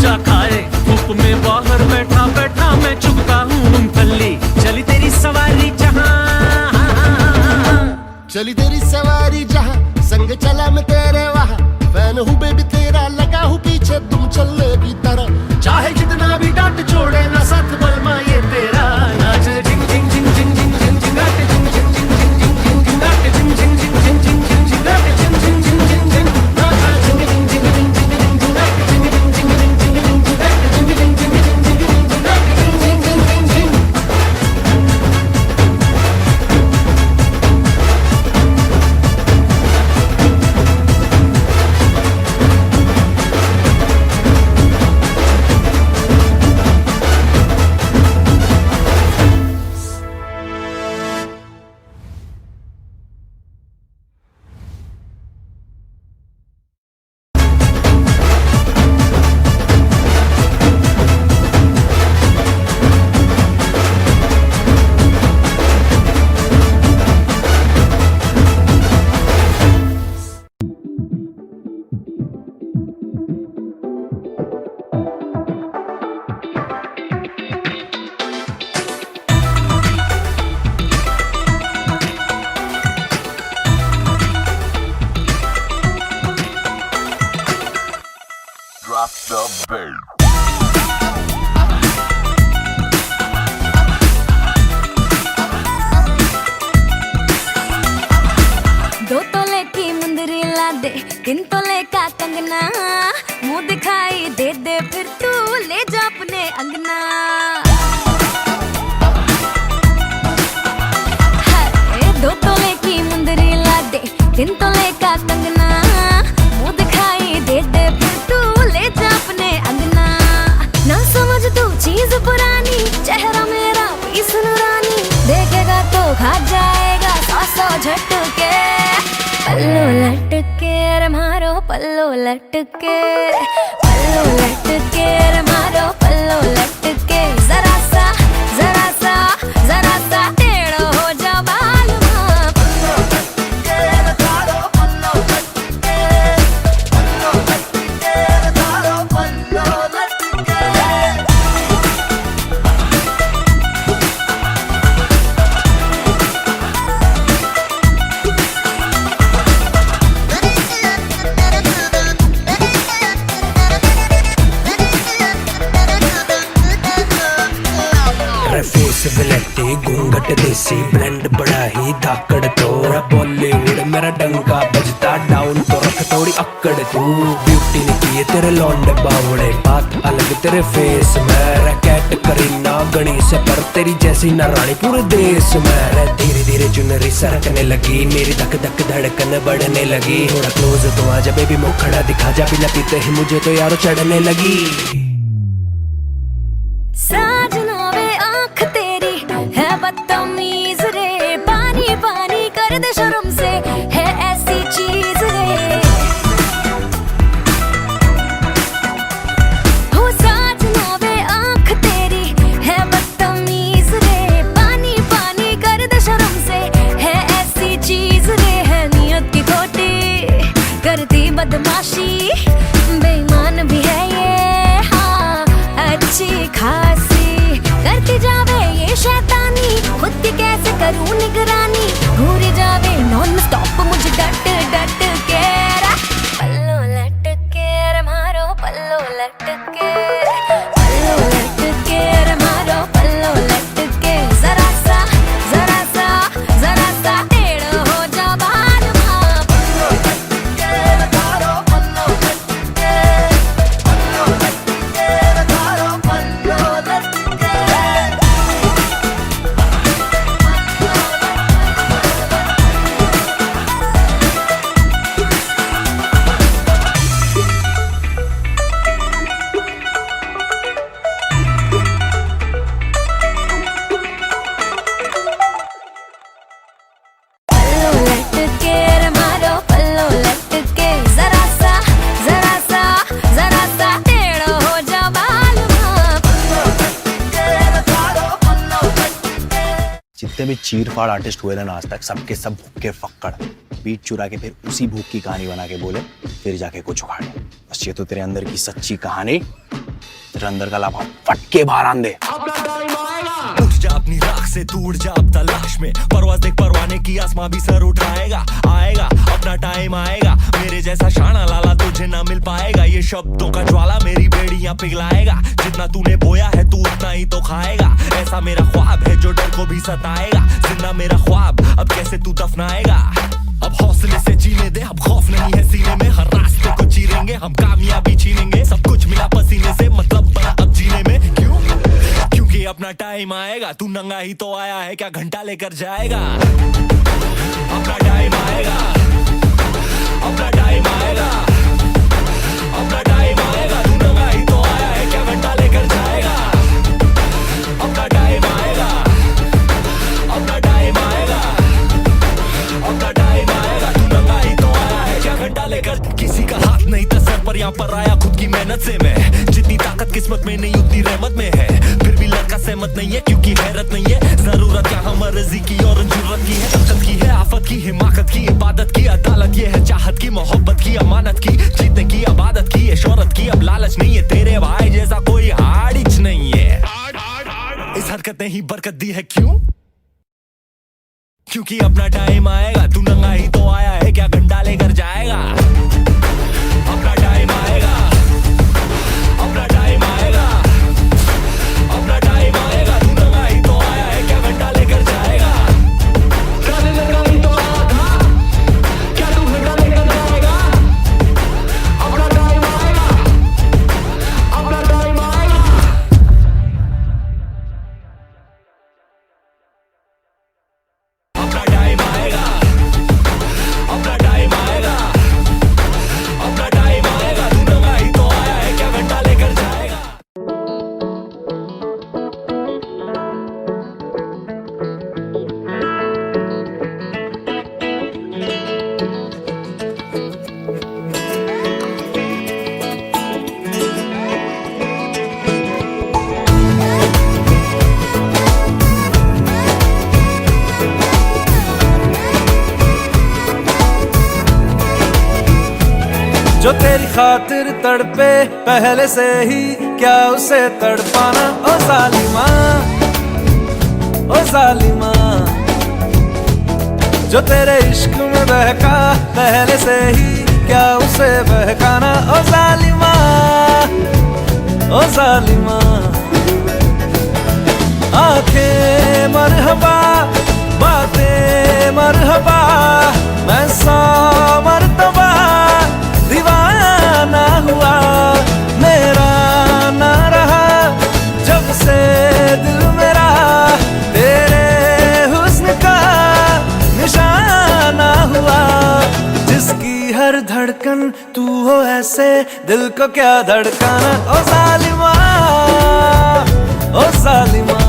मजा खाए। धूप में बाहर बैठा बैठा मैं चुगता हूँ मूंगफली। चली तेरी सवारी जहाँ, चली तेरी सवारी जहाँ, संग चला मैं तेरे वहाँ। फैन हूँ बेबी तेरा, लगा हूँ पीछे तुम चलने की तरह। चाहे जितना भी डांट छोड़े ना साथ बलमा ये तेरा। नाच झिंग झिंग झिंग झिंग झिंग झिंग झिंग नाच झिंग झिंग झिंग झिंग झिंग झिंग झिंग नाच झिंग झिंग झिंग झिंग झिंग झिंग झिंग नाच झिंग झिंग झिंग झिंग झिंग नाच झिंग झिंग झिंग झिंग झिंग झिंग नाच झिंग झिंग झिंग झिंग झिंग झिंग नाच झिंग झिंग झिंग झिंग झिंग झिंग नाच झिंग झिंग झिंग झिंग। Drop the beat. दो तोले की मुंदरी ला दे, 3 तोले का कंगना। मुंह दिखाई दे दे फिर तू ले जा अपने अंगना। हाय 2 तोले की मुंदरी ला दे, 3 तोले का कंगना। मुंह दिखाई दे दे फिर तू ले जा अपने अंगना। ना समझ तू चीज पुरानी, चेहरा मेरा पीस नूरानी। देखेगा तो खा जाएगा 100 झटके। पल्लू लटके रे मारो पल्लू लटके, पल्लू लटके रे मारो पल्लू लटके। जरा सा टेढ़ो हो जा बालमा। पल्लू लटके रे मारो पल्लू लटके, पल्लू लटके रे मारो पल्लू लटके। फेस विलेटी घूंघट देसी ब्लेंड बड़ा ही धाकड़ तोरा। बॉलीवुड मेरा डंका बजता, डाउन तो रख थोड़ी अक्कड़ तू। ब्यूटी ने किए तेरे लौंडे बावड़े, बात अलग तेरे फेस में। रैकेट करीना गणेश पर तेरी जैसी ना रानी पूरे देश में। धीरे धीरे चुनरी सरकने लगी, मेरी धक धक धड़कन बढ़ने लगी। थोड़ा क्लोज तो आजा बेबी, मुखड़ा दिखा जा। बिना पीते ही मुझे तो यारो चढ़ने लगी। साजना वे आँख तेरी है बदतमीज रे। पानी पानी कर दे शर्म से, है ऐसी चीज रे। हो साजना वे आँख तेरी है बदतमीज रे। पानी पानी कर दे शर्म से, है ऐसी चीज रे। है नियत की खोटी करती बदमाशी, बेईमान भी है ये हाँ अच्छी खासी। करती जावे ये शैतानी, खुद की कैसे करूं निगरानी। घूरी जावे नॉन स्टॉप मुझे डट डट के। पल्लू लटके रे मारो पल्लू लटके, पल्लू लटके रे मारो पल्लू लटके। जरा सा टेढ़ो हो जा बालमा। पल्लू लटके रे मारो पल्लू लटके, पल्लू लटके रे मारो पल्लू लटके। जितने भी चीर फाड़ आर्टिस्ट हुए ना आज तक, सबके सब भूखे फक्कड़ बीट चुरा के फिर उसी भूख की कहानी बना के बोले, फिर जाके कुछ उखाड़े। बस ये तो तेरे अंदर की सच्ची कहानी तेरे अंदर का लाभा फट के बाहर आन दे। उठ जा अपनी राख से, तू उड़ जा अब तलाश में, परवाज देख परवाने की, आसमां भी सर उठाएगा। आएगा अपना टाइम आएगा, मेरे जैसा शाना लाला तुझे ना मिल पाएगा। ये शब्दों का ज्वाला मेरी बेड़ियां पिघलाएगा, जितना तूने बोया है तू उतना ही तो खाएगा। ऐसा मेरा ख्वाब है जो डर को भी सताएगा, जिंदा मेरा ख्वाब अब कैसे तू दफनाएगा। अब हौसले से जीने दे, अब खौफ नहीं है सीने में, हर रास्ते को चीरेंगे हम, कामयाबी छीनेंगे। सब कुछ मिला पसीने से, मतलब बना अब जीने में। क्यों? क्योंकि अपना टाइम आएगा, तू नंगा ही तो आया है, क्या घंटा लेकर जाएगा। अपना टाइम आएगा, अपना टाइम आएगा, अपना टाइम आएगा, तू नंगा ही तो आया है, क्या घंटा लेकर जाएगा। अपना टाइम आएगा, अपना टाइम आएगा, अपना टाइम आएगा, तू नंगा ही तो आया है, क्या घंटा लेकर। किसी का हाथ नहीं था सर पर, यहाँ पर आया खुद की मेहनत से मैं। जितनी ताकत किस्मत में नहीं उतनी रहमत में है, फिर भी लड़का सहमत नहीं है क्योंकि हैरत नहीं है। जरूरत यहाँ मर्जी की और जरूरत की है, ताकत की है, आफत की, हिमाकत की, इबादत की, अदालत ये है, चाहत की, मोहब्बत की, अमानत की, जीतने की, आबादत की, ये शोहरत की। अब लालच नहीं है, तेरे भाई जैसा कोई हाड़िच नहीं है। इस हरकत ने ही बरकत दी है, क्यों? क्योंकि अपना टाइम आएगा, तू नंगा ही तो आया है, क्या घंटा लेकर जाएगा। अपना टाइम आएगा, अपना टाइम आएगा, अपना टाइम आएगा, तू नंगा ही तो आया है, क्या घंटा लेकर जाएगा। क्या नंगा ही तो आया था, क्या तू घंटा लेकर जाएगा। अपना टाइम आएगा, अपना टाइम आएगा, अपना टाइम आएगा, अपना टाइम आएगा, अपना टाइम आएगा, तू नंगा ही तो आया है, क्या घंटा लेकर जाएगा। जो तेरी खातिर तड़पे पहले से ही, क्या उसे तड़पाना। ओ जालिमा, ओ जालिमा, जो तेरे इश्क में बहका पहले से ही, क्या उसे बहकाना। ओ जालिमा, ओ जालिमा, आंखें मरहबा, बातें मरहबा, मैं 100 मरतबा दीवाना हुआ, मेरा ना रहा जब से दिल मेरा, तेरे हुस्न का निशाना हुआ। जिसकी हर धड़कन तू हो, ऐसे दिल को क्या धड़काना। ओ जालिमा, ओ जालिमा,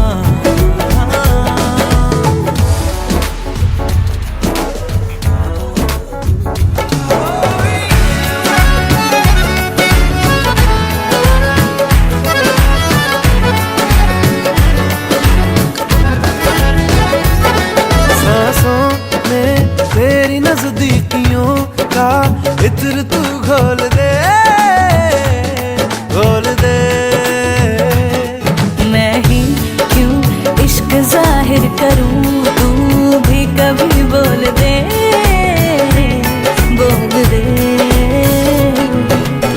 तेरी नजदीकियों का इत्र तू घोल दे, घोल दे। मैं ही क्यों इश्क जाहिर करूं, तू भी कभी बोल दे, बोल दे।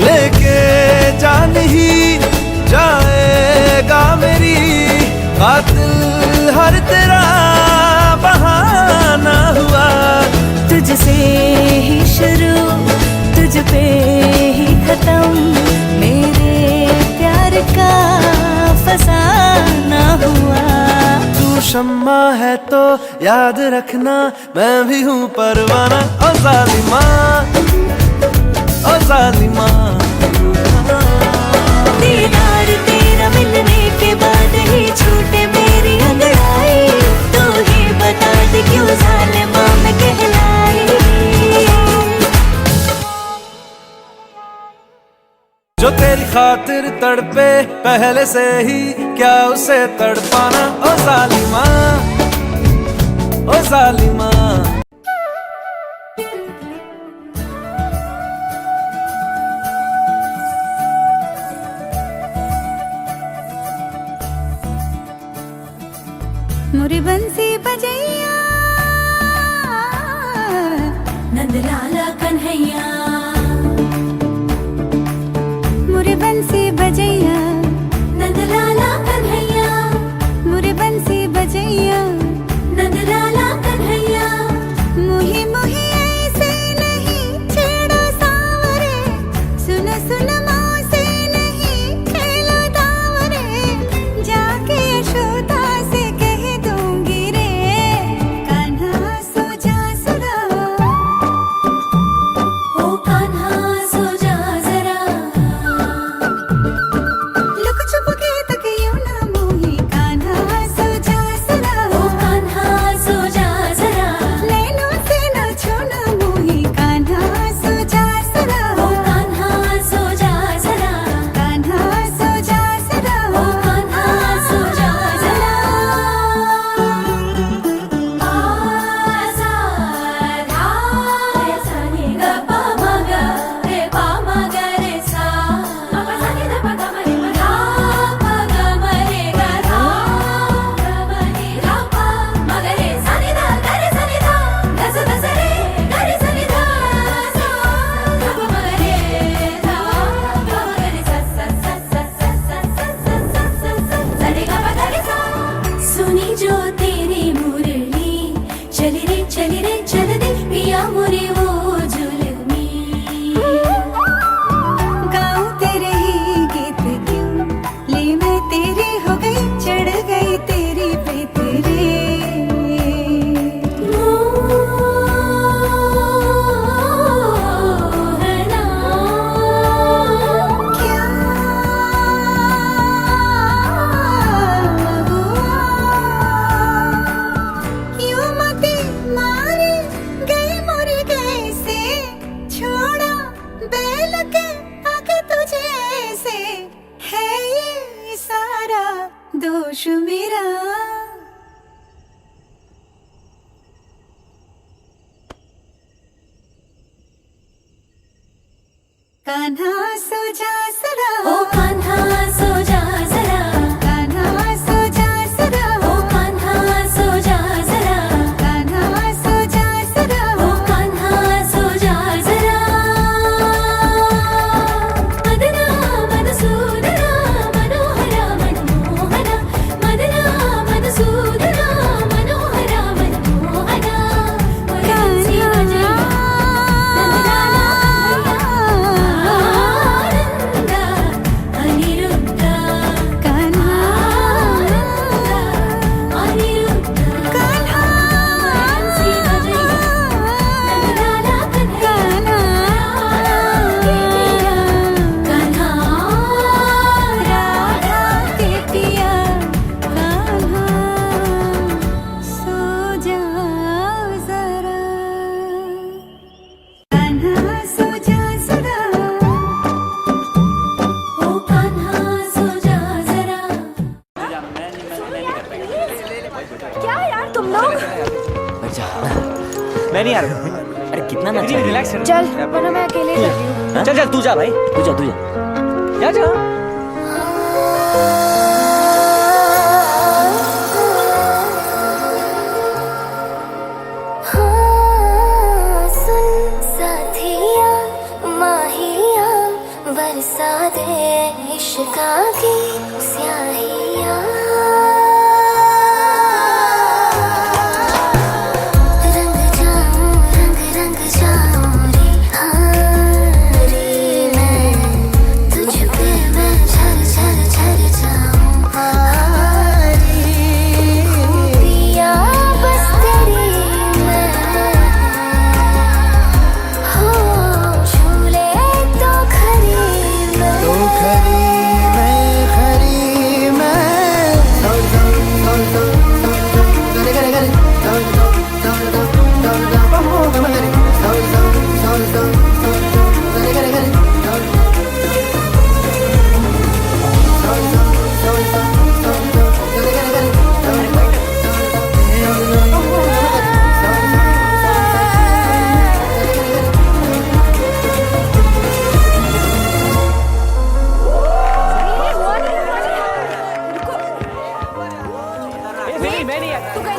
लेके जान ही जाएगा मेरी, कातिल हर तेरा बहाना हुआ। तुझसे ही शुरू, तुझ पे ही खत्म, मेरे प्यार का फसाना हुआ। तू शम्मा है तो याद रखना, मैं भी हूँ परवाना। ओ जालिमा, ओ जालिमा, दीदार तेरा मिलने के बाद ही छूटे मेरी अंगड़ाई, तू ही बता दे क्यों जालिमा मैं कहलाई। जो तेरी खातिर तड़पे पहले से ही, क्या उसे तड़पाना। ओ जालिमा, ओ जालिमा, मुझे बंसी बजैया नंदलाला कन्हैया मुझे बंसी बजैया नंदलाला कन्हैया मुझे बंसी बजैया नंदलाला कन्हैया मुही मुही ऐसे नहीं छेड़ो सावरे सुन सुन मौसे नहीं खेलो दावरे जाके यशोदा से कह दूंगी रे कान्हा सो जा जरा ओ कान्हा सो जा जरा लुक छुप के तक यूं ना मोही कान्हा सो जा जरा ओ कान्हा सो जा जरा नैनों से न छूना मोही कान्हा सो जा जरा ओ कान्हा सो जा जरा कान्हा सो जा जरा ओ कान्हा सो जा जरा आजा धा सा नि ग प म ग रे प म ग रे सा प प सा नि ध प ग म रे म धा प ग म रे ग धा ग म नि धा प म ग रे सा नि ध ग रे सा नि ध ग स ग स रे ग रे सा नि ध सा ग प म ग रे धा प म ग रे सा सा सा सा सा सा सा सा सा सा सा रे ग प ग रे सा सुनी जो तेरी मुरली चली रे चल दे पिया मुरी वो जुलमी गाऊं तेरे ही गीत क्यों ले मैं तेरी हो गई चढ़ गई तेरी पे तेरे मोहना क्या हुआ यूं मती मारी गई मोरी कैसे छोड़ा बैल के आगे तुझे ऐसे है ये सारा दोष मेरा कान्हा सो जा जरा ओ कान्हा सो जा जरा कान्हा सो जा जरा ओ कान्हा सो जा जरा कान्हा सो जा जरा ओ कान्हा सो जा जरा मदना मधुसूदना मनोहरा मनमोहना मदना मधुसूदना मनोहरा मनमोहना मैं नहीं आ रहा। अरे कितना ना रिलैक्स चल वरना मैं अकेले जा रही हूँ। चल चल तू जा भाई, तू जा जा जा। सुन साथिया माहिया बरसा दे इश्का की स्याहिया तू कहीं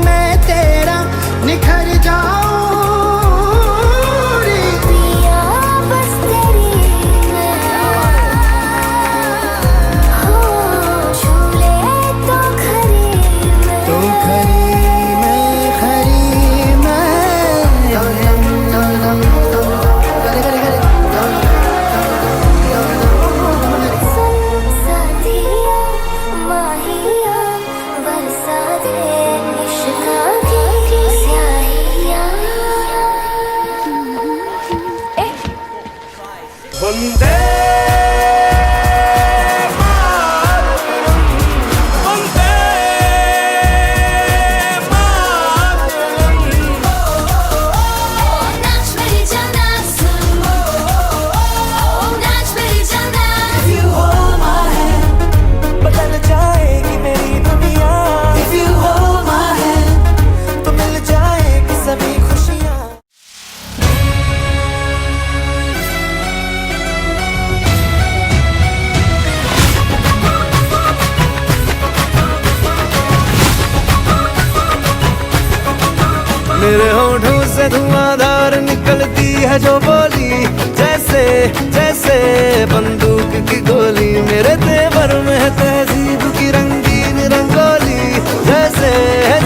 मैं तेरा निखर जाऊं रे। पिया बस तेरी मैं हो झूले तो खरी मैं तो खरी मैं साथिया माहिया बरसा दे इश्क़ की स्याहिया। वंदे नाच मेरी जाना सुन, नाच मेरी जाना। बदल जाएगी मेरी दुनिया। If you hold my hand, तो मिल जाएगी सभी खुशियाँ। मेरे होठों से धुआंधार निकलती है जो बोली, जैसे जैसे बंदूक की गोली। मेरे तेवर में है तहजीब की रंगीन रंगोली, जैसे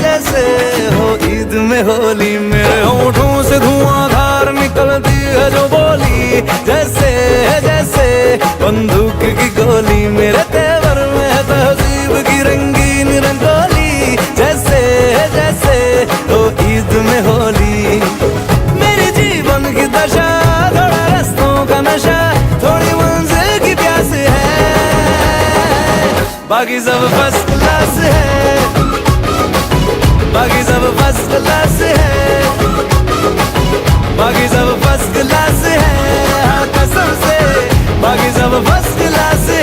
जैसे हो ईद में होली। मेरे होठों से धुआंधार निकलती है जो बोली, जैसे जैसे बंदूक की गोली। मेरे तेवर में है तहजीब की रंगीन रंगोली, जैसे जैसे हो ईद में होली। मेरे जीवन की दशा थोड़ा रस्तों का नशा, थोड़ी मंजिल की प्यास है। बाकी सब फर्स्ट क्लास है, बाकी सब फर्स्ट क्लास है, बाकी सब फर्स्ट क्लास है। हाँ कसम से बाकी सब फर्स्ट क्लास है।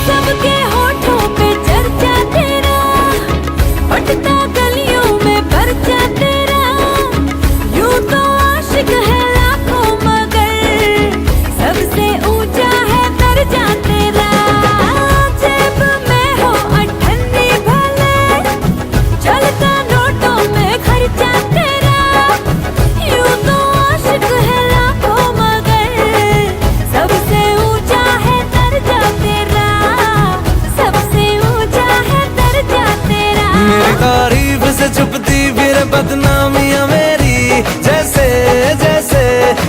सबके होठों पे चर्चा तेरा, बटता गलियों में परचा तेरा। यूं तो आशिक है लाखों मगर सबसे ऊंचा है दर्जा तेरा। जेब में हो अठन्नी भले, चलता नोटों में खर्चा तेरा। यूं तो आशिक है लाखों मगर सबसे ऊंचा है दर्जा तेरा, सबसे ऊंचा है दर्जा तेरा। मेरी तारीफ से छुपती फिर बदनामियां मेरी, जैसे जैसे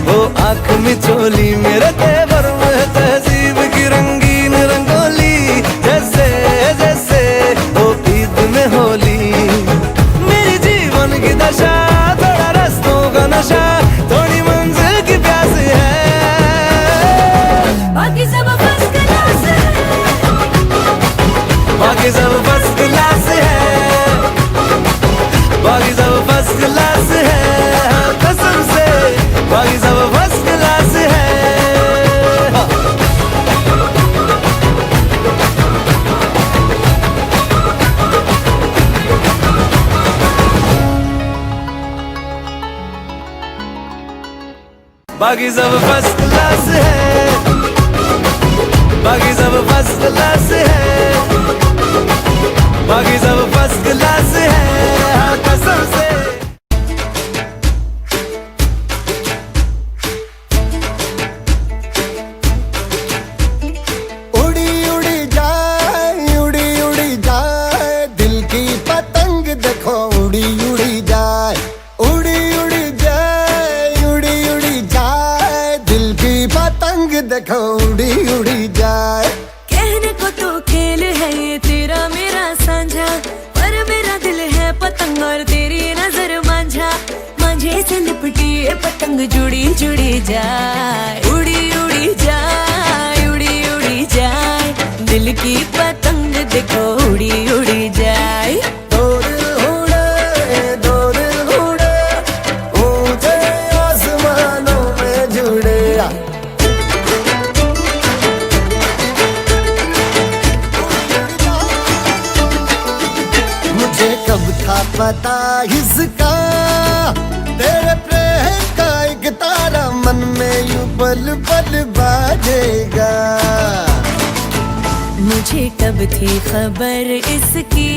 वो आँख में चोली। मेरे तेवर में तहजीब की रंगीन रंगोली, जैसे जैसे वो ईद में होली। मेरी जीवन की दशा थोड़ा रस्तों का नशा, थोड़ी मंजिल की प्यास है। बाकी सब फर्स्ट क्लास है, बाकी सब फर्स्ट क्लास है, बाकी सब फर्स्ट क्लास है। हाँ कसम से बाकी सब फर्स्ट क्लास है। बाकी सब फर्स्ट क्लास है, बाकी सब फर्स्ट क्लास है, बाकी सब फर्स्ट क्लास है। हाँ कसम से उड़ी उड़ी जाए, उड़ी उड़ी जाए, दिल की पतंग देखो उड़ी उड़ी जाए। उड़ी उड़ी जाए, उड़ी उड़ी जाए, दिल की पतंग देखो उड़ी उड़ी जाए। कहने को तो खेल है ये तेरा मेरा साझा, पर मेरा दिल है पतंग और तेरी नजर मांझा। मांझे से लिपटी ये पतंग जुड़ी जुड़ी जाए, उड़ी उड़ी जाए, उड़ी उड़ी जाए। दिल की पतंग देखो उड़ी उड़ी जाए। दो दिल उड़े, दो दिल उड़े, ऊंचे आसमानों में जुड़े। मुझे कब था पता इसका, तेरे प्रेम का एक एक तारा मन में यूं पल पल बाजेगा। मुझे कब थी खबर इसकी,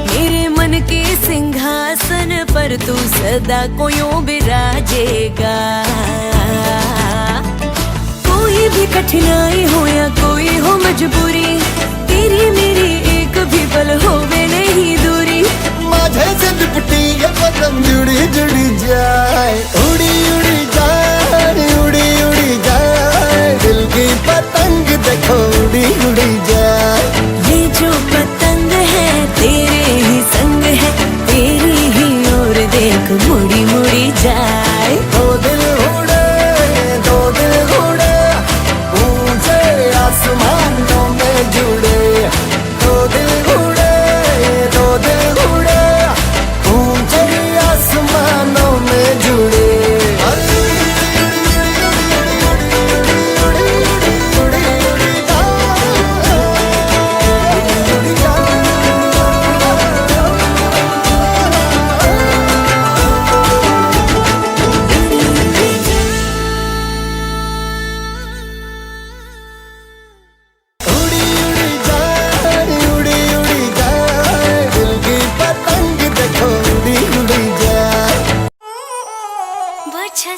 मेरे मन के सिंहासन पर तू सदा को यूं बिराजेगा। कोई भी कठिनाई हो या कोई हो मजबूरी, तेरी मेरी एक भी पल होवे नहीं दूरी। माझे से लिपटी ये पतंग जुड़ी जुड़ी जाए, उड़ी उड़ी जाए, उड़ी उड़ी जाए, दिल की पतंग देखो उड़ी उड़ी जाए। ये जो पतंग है तेरे ही संग है, तेरी ही ओर देख मुड़ी मुड़ी जाए। दो दिल उड़े, दो दिल उड़े, ऊंचे आसमानों में जुड़े। दो दिल उड़े, दो दिल उड़े, ऊंचे आसमानों में जुड़े।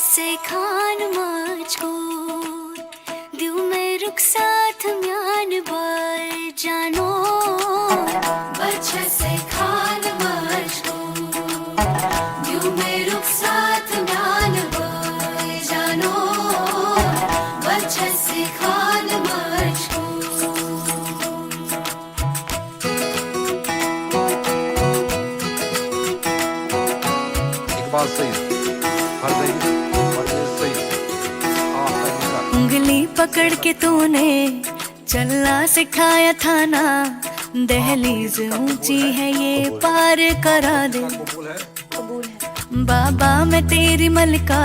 से खान मुझको दिल में रुक साथ म्यान बार जानो। बच्चा से खान मुझको दिल में रुक साथ म्यान बार जानो। बच्चा से खान मुझको। इकबाल सही उंगली पकड़ के तूने चलना सिखाया था ना, दहलीज ऊंची है ये पार करा दे। बाबा मैं तेरी मलका,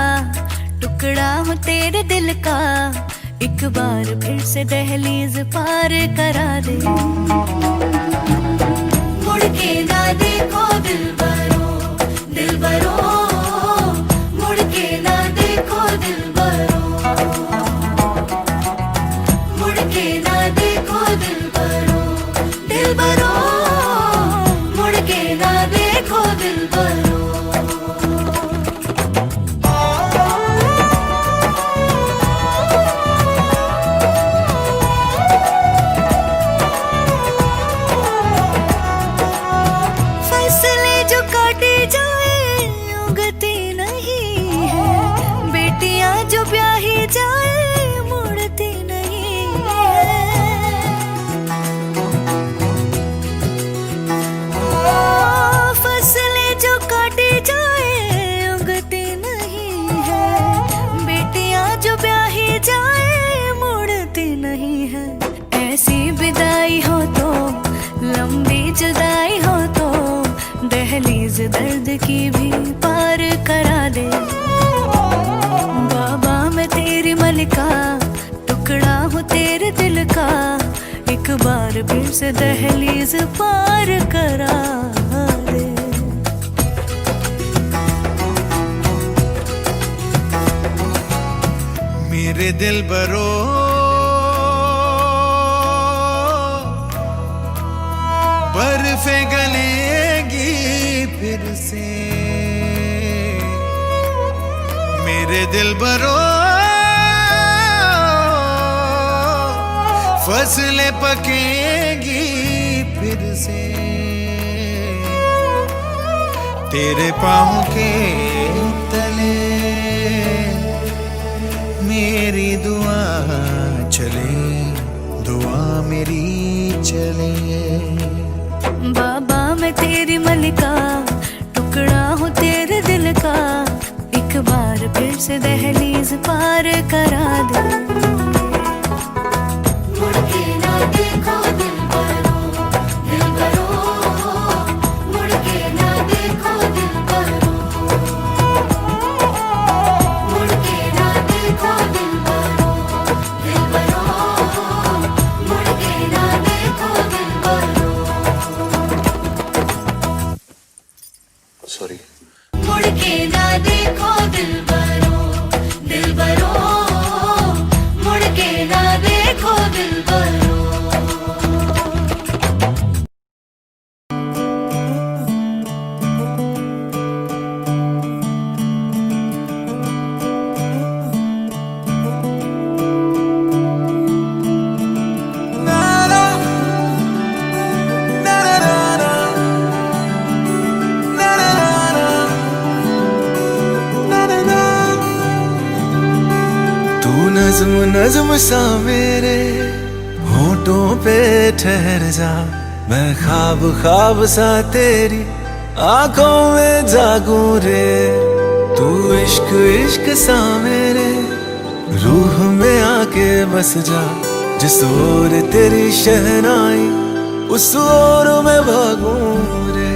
टुकड़ा हूँ तेरे दिल का, एक बार फिर से दहलीज पार करा दे। मुड़ के ना देखो दिलबरो, दिलबरो, मुड़ के ना देखो दिलबरो, मुड़ के ना देखो दिलबरो, दिलबरो, मुड़ के ना देखो दिलबरो। फसलें जो काटी जाए उगती नहीं है, बेटियां जो ब्याही जाए मुड़ती नहीं है। फसलें जो काटी जाए उगती नहीं है, बेटियां जो ब्याही जाए मुड़ती नहीं है। ऐसी विदाई हो तो, लंबी जुदाई हो तो, दहलीज दर्द की भी पार करा दे। बाबा मैं तेरी मलिका, टुकड़ा हूँ तेरे दिल का, एक बार फिर से दहलीज पार करा दे। मेरे दिल बरो बर्फे गलेगी फिर से, मेरे दिल बरो फसलें पकेगी फिर से, तेरे पाँव के तले मेरी दुआ चले, दुआ मेरी चले। बाबा मैं तेरी मलिका, टुकड़ा हूँ तेरे दिल का, एक बार फिर से दहलीज पार करा दे। मुड़ के ना देखो दिलबरो, दिलबरो, मुड़ के ना देखो दिलबरो, मुड़ के ना देखो दिलबरो, दिलबरो, मुड़ के ना देखो दिलबरो। सॉरी। मुड़ के ना देखो दिलबरो। नज्म नज्म सा मेरे होठों पे ठहर जा, मैं ख्वाब ख्वाब सा तेरी आंखों में जागूं रे। तू इश्क इश्क सा मेरे रूह में आके बस जा, जिस ओर तेरी शहनाई उस ओर में भागूं रे।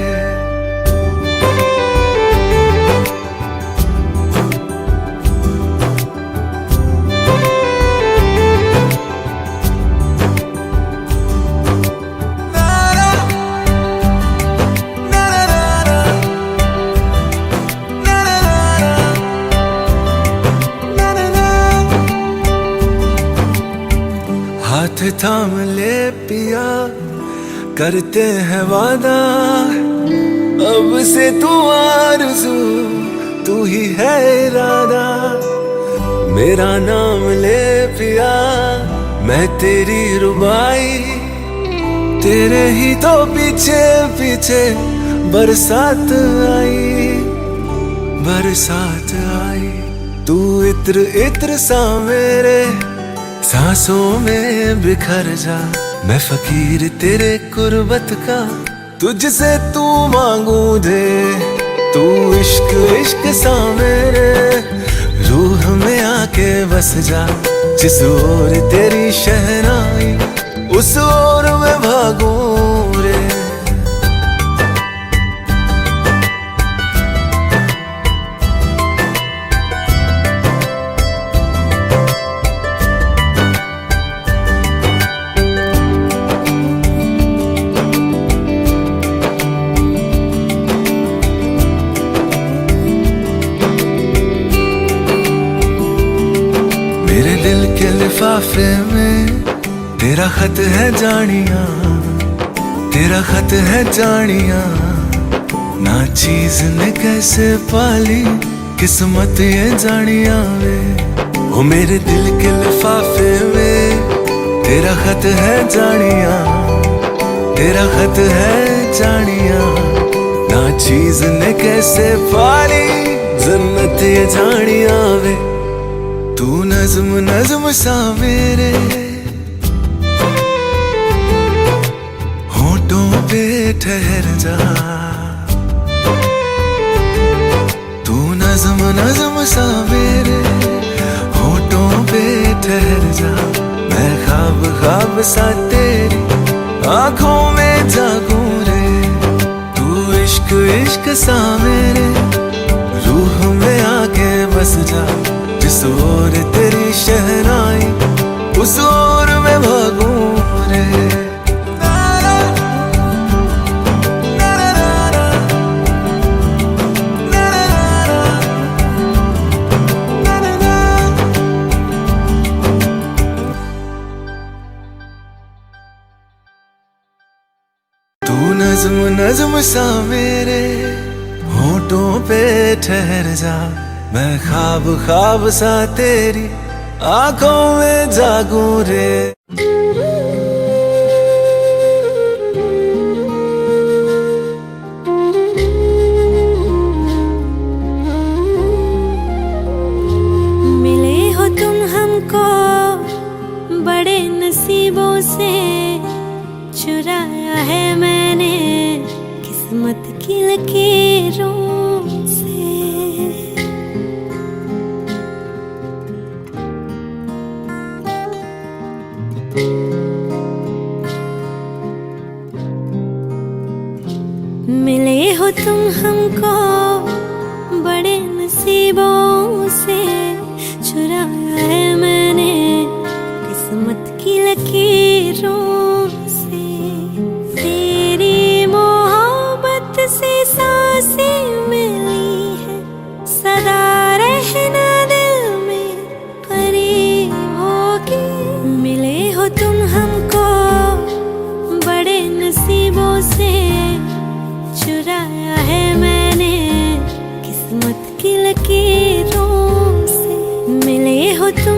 हाथ थाम ले पिया, करते हैं वादा, अब से तू आरज़ू तू ही है इरादा। मेरा नाम ले पिया, मैं तेरी रुबाई, तेरे ही तो पीछे पीछे बरसात आई, बरसात आई। तू इत्र इत्र सा मेरे सांसों में बिखर जा, मैं फकीर तेरे कुर्बत का, तुझसे तू मांगू दे। तू इश्क इश्क सा मेरे रूह में आके बस जा, जिस ओर तेरी शहनाई उस ओर में भागूं रे। मेरे दिल के लिफाफे में तेरा खत है जानिया, तेरा खत है जानिया। ना चीज ने कैसे पाली किस्मत ये जानिया वे। ओ मेरे दिल के लिफाफे में तेरा खत है जानिया, तेरा खत है जानिया। ना चीज ने कैसे पाली जन्नत ये जानिया वे। तू नज्म नज्म सा मेरे होठों पे ठहर जा, तू नज्म नज्म सा मेरे होठों पे ठहर जा। मैं ख्वाब ख्वाब सा तेरी आंखों में जागूं रे। तू इश्क इश्क सा मेरे रूह में आके बस जा, जिस ओर तेरी शहनाई उस ओर में भागूं रे। तू नज्म नज्म सा मेरे होठों पे ठहर जा, मैं ख्वाब ख्वाब सा तेरी आंखों में जागूं रे। मिले हो तुम हमको बड़े नसीबों से, चुराया है मैंने किस्मत की लकीरों से। मिले हो तुम हमको बड़े नसीबों से, चुराया है मैंने किस्मत की लकीरों से। तेरी मोहब्बत से सांसें मिली है, सदा रहना दिल में करीब होके। मिले हो तुम हमको बड़े नसीबों से, चुराया है मैंने किस्मत की लकीरों से। मिले हो तुम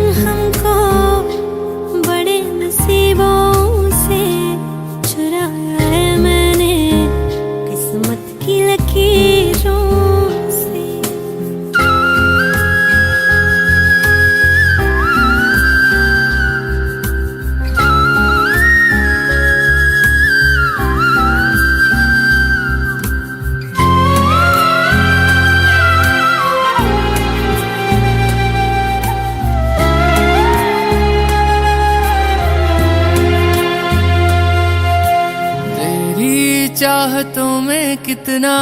चाहतों में कितना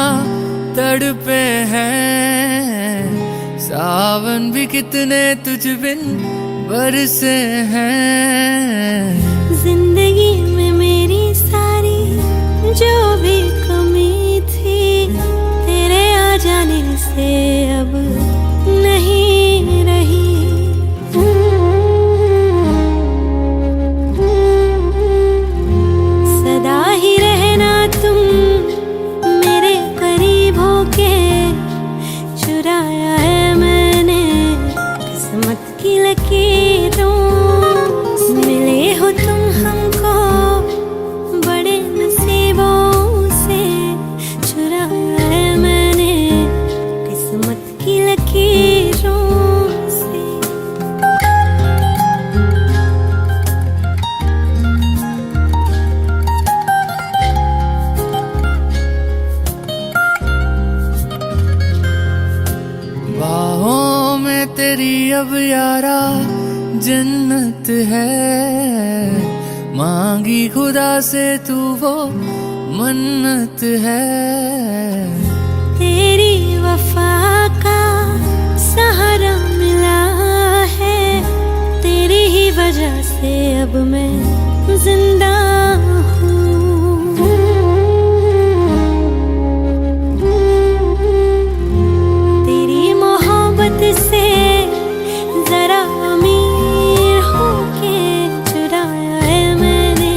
तड़पे हैं, सावन भी कितने तुझ बिन बरसे हैं। जिंदगी में मेरी सारी जो भी कमी थी, तेरे आ जाने से अब नहीं रही। सदा ही रहना तुम मेरे करीब होके, चुराया है मैंने किस्मत की लकीरों। मिले हो तुम हमको बड़े नसीबों से, चुराया है मैंने किस्मत की लकीरों से। बाहों में तेरी अब यारा जन्नत है, मांगी खुदा से तू वो मन्नत है। तेरी वफा का सहारा मिला है, तेरी ही वजह से अब मैं जिंदा हूँ। तेरी मोहब्बत से जरा अमीर होके, चुराया है मैंने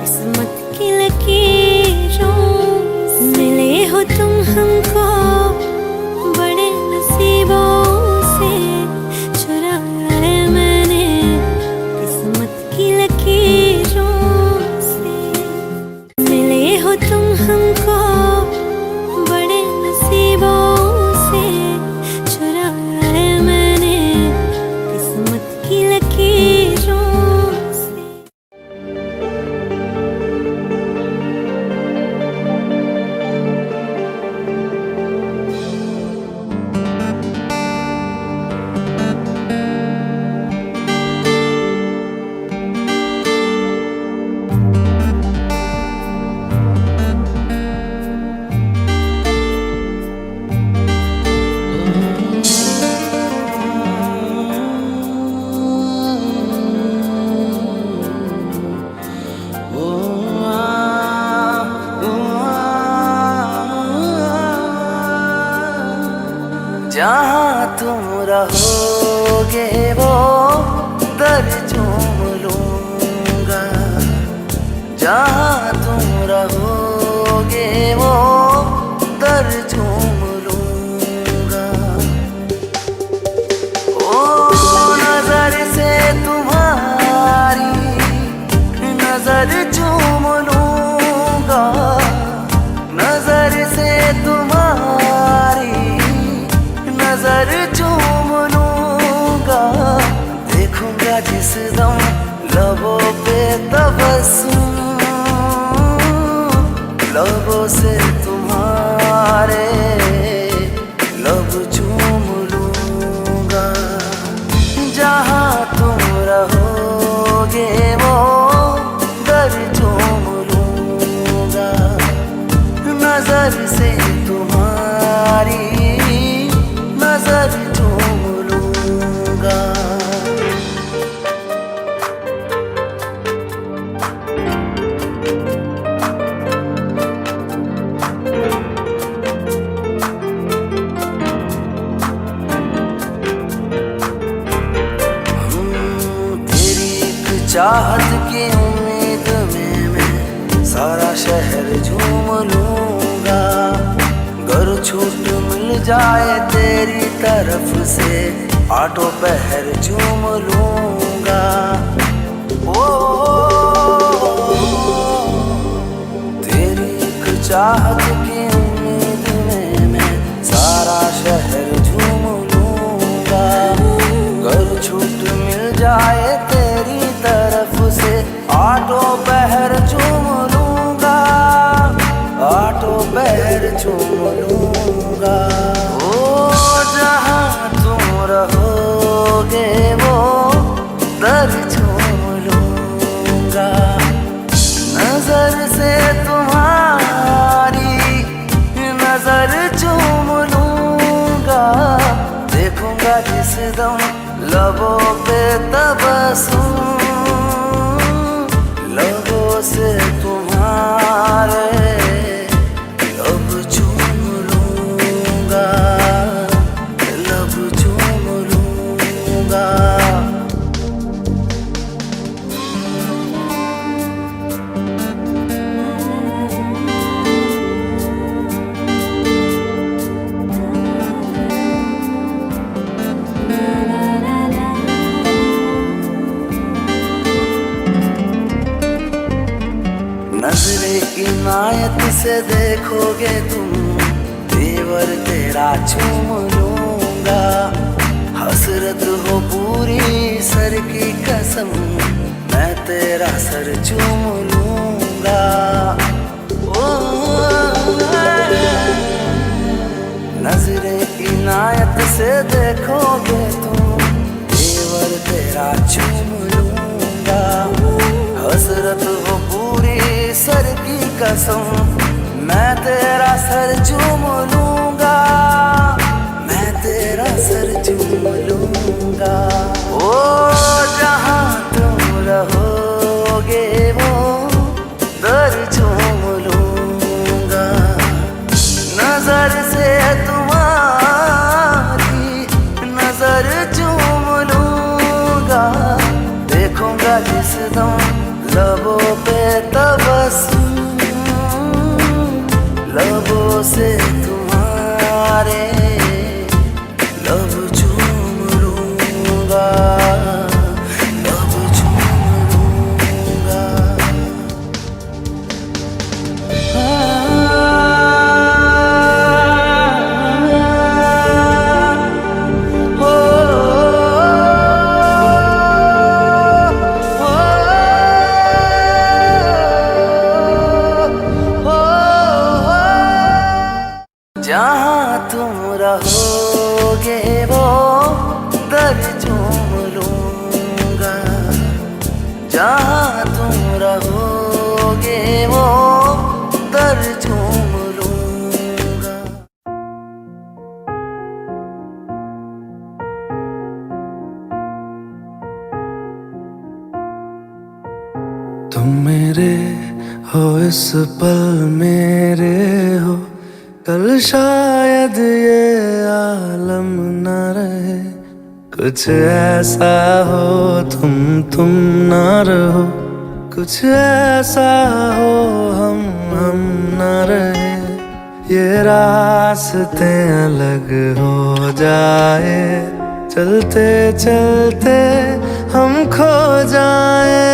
किस्मत की लकीरों। मिले हो तुम हमको बड़े नसीबों से, चुराया है मैंने किस्मत की लकीरों से। मिले हो तुम हमको बड़े नसीबों से, चुराया है मैंने किस्मत की लकीरों से। जहाँ तुम रहोगे वो दर चूम लूंगा, जहाँ तुम रहोगे वो दर चूम लूंगा। ओ नजर से तुम्हारी नजर चूम लूंगा, नजर से तुम्हारी नजर चूम लूंगा। देखूंगा जिस दम लबों पे तबस्सुम, लबों से तुम्हारे लब चूम लूंगा। जहाँ तुम रहोगे वो दर चूम लूंगा, नजर से तुम्हारी नजर चूम लूंगा। तेरी एक चाहत की उम्मीद में मैं सारा शहर झूम लूंगा। गर छूट मिल जाए तेरी तरफ से, आठों पहर झूम लूंगा। ओ तेरी एक चाहत की उम्मीद में मैं सारा शहर झूम लूंगा। गर छूट मिल जाए तेरी तरफ से, आठों पहर झूम लूंगा, आठों पहर झूम लूंगा। ओ जहाँ तुम रहोगे वो दर झूम लूंगा, नजर से तुम्हारा बसूं लबों से तुम्हारे लब चूम लूंगा, लब चूम लूंगा। नजरे इनायत से देखोगे तुम, तेवर तेरा चूम लूंगा। हसरत हो पूरी सर की कसम, मैं तेरा सर चूम लूंगा। ओ नजरे इनायत से देखोगे तुम, तेवर तेरा चूम लूंगा। हसरत हो पूरी सर की कसम, मैं तेरा सर चूम लूंगा, मैं तेरा सर चूम लूंगा। ओ जहां तुम रहोगे वो दर चूम लूंगा। नजर से तुम्हारी नजर चूम लूंगा। देखूंगा जिस दम लबों पे तबस्सुम, लबों से तुम्हारे लब चूम लूंगा, लब चूम लूंगा। जहाँ तुम रहोगे वो दर चूम लूंगा। जहाँ तुम रहोगे वो दर चूम लूंगा। तुम मेरे हो इस पल मेरे हो, कल शायद ये आलम न रहे। कुछ ऐसा हो तुम न रहो, कुछ ऐसा हो हम न रहे। ये रास्ते अलग हो जाए, चलते चलते हम खो जाए।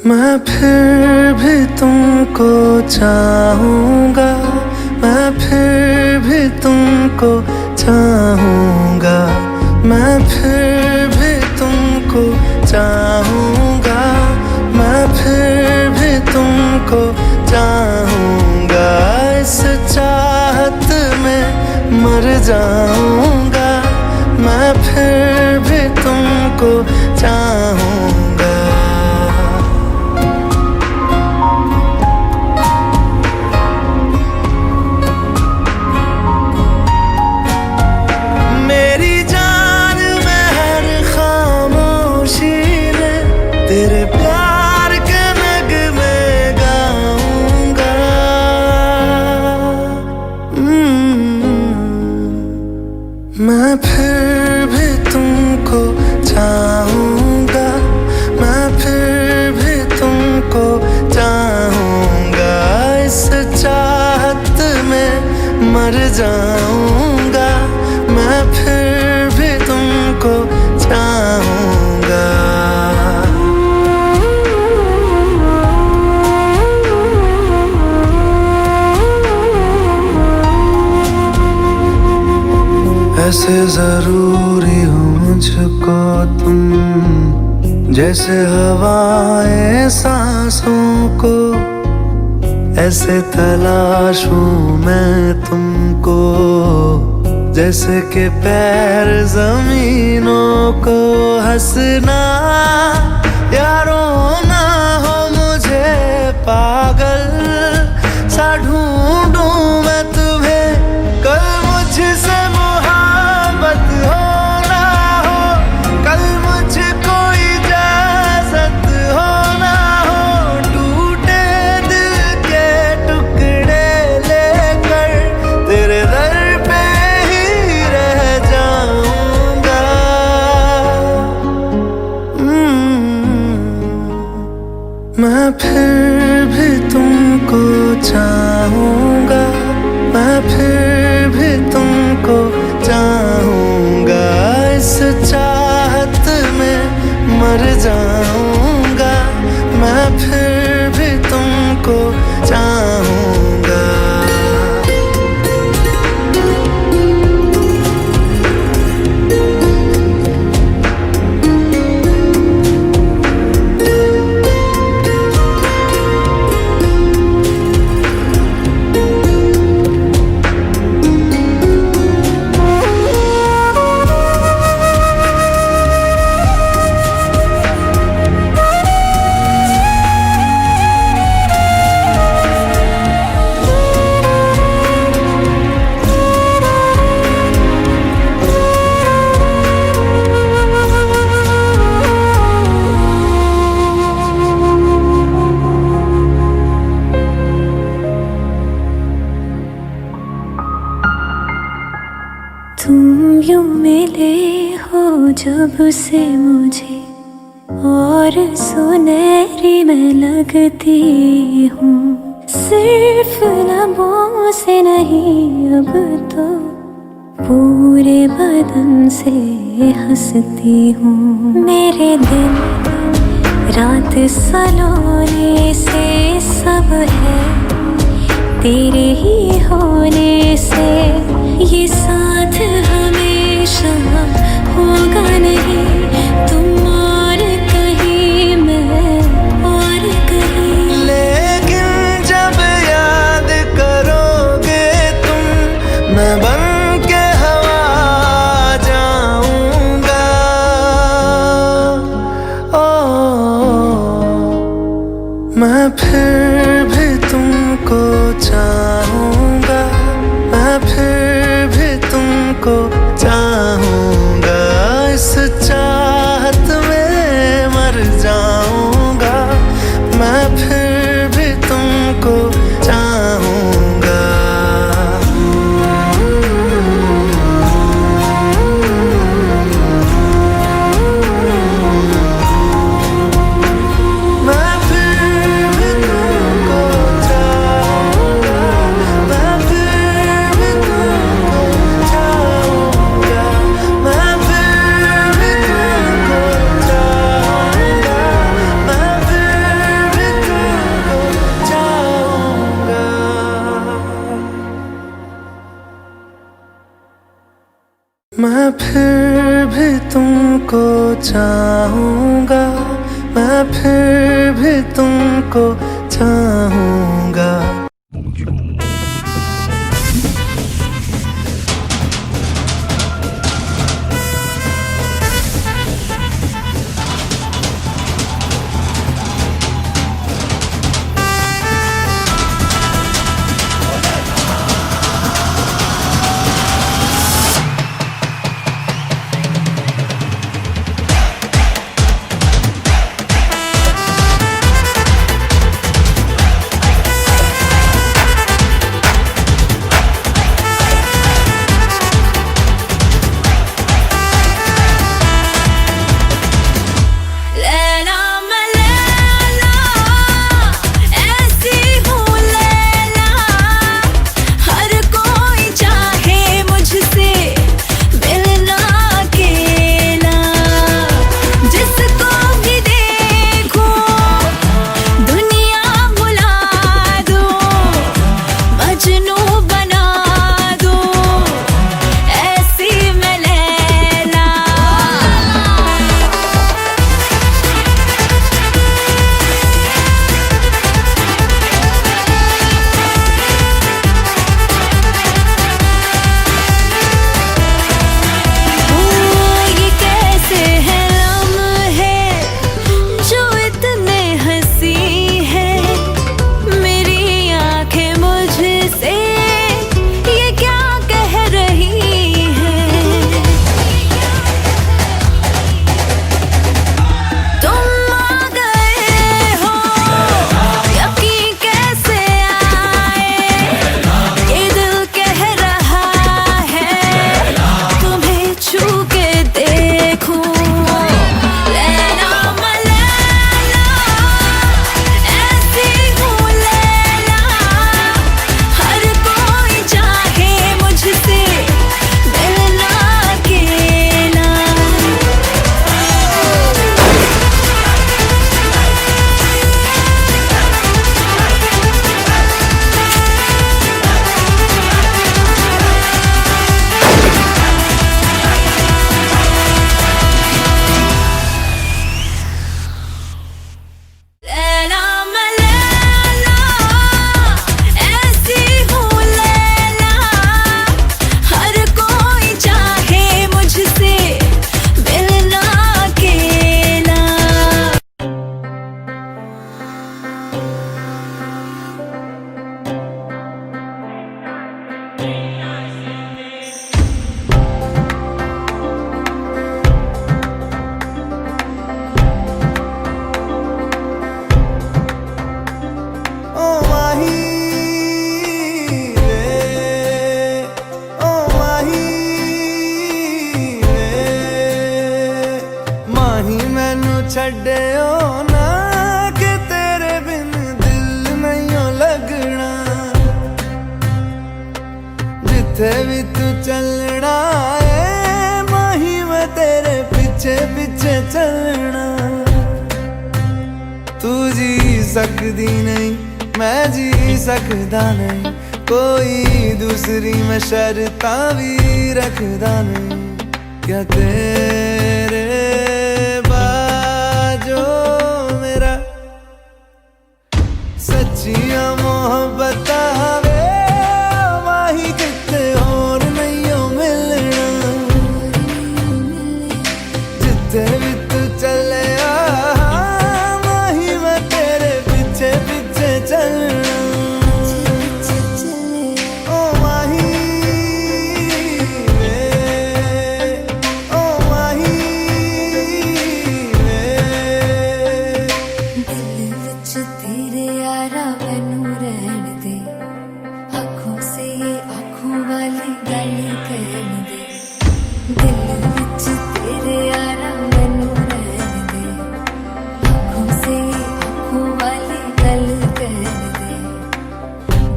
मैं फिर भी तुमको चाहूँगा, मैं फिर भी तुमको चाहूँगा, मैं फिर भी तुमको चाहूँगा, मैं फिर भी तुमको चाहूँगा। इस चाहत में मर जाऊँगा, मैं फिर भी तुमको चाहूँगा। तेरे प्यार के नगमे गाऊंगा। मैं फिर भी तुमको चाहूँगा, मैं फिर भी तुमको चाहूँगा। इस चाहत में मर जाऊँगा, मैं फिर भी तुमको चाहूँगा। ऐसे जरूरी हो मुझको तुम, जैसे हवाएं सांसों को। ऐसे तलाशूं मैं तुमको, जैसे कि पैर जमीनों को। हंसना या रोना हो मुझे पागल सा ढूंढूं मैं तुम्हें। कल मुझसे मुहाबत यूं मिले हो जब से मुझे और सुनहरी मैं लगती हूँ, सिर्फ लबों से नहीं अब तो पूरे बदन से हंसती हूँ। मेरे दिन रात सलोने से सब है तेरे ही होने से, ये साथ हमेशा होगा नहीं, तुम और कहीं मैं और कहीं। लेकिन जब याद करोगे तुम, मैं बन के हवा जाऊंगा। मैं फिर भी तुमको चाहूंगा, मैं फिर भी तुमको चाहूंगा, इस चाहत में मर जाऊंगा, मैं फिर भी तुमको चाहूंगा। मैं फिर भी तुमको चाहूंगा, मैं फिर भी तुमको चाहूंगा, मैं फिर भी तुमको चाहूंगा, मैं फिर भी तुमको चाहूंगा। मैं फिर भी तुमको चाहूंगा, मैं फिर भी तुमको चाहूंगा। छड्डियो ना कि तेरे बिन दिल नहीं लगना जिथे भी तू चलना है माही मैं तेरे पीछे पीछे चलना तू जी सकदी नहीं मैं जी सकदा नहीं कोई दूसरी मैं शर्तां भी रखदा नहीं क्या तेरे बाजो मेरा सच्चियां मोहब्बत वे माही किते और नहीं हो मिलना जिथे भी तू चले माही मैं तेरे पीछे पीछे चलना ओ माही वे ओ माही वे दिल विच तेरे यारा मैनू रहन दे आँखों से आँखों वाली गल कहन दे दिल विच तेरे यारा मैनू रहन दे आँखों से आँखों वाली गल कहन दे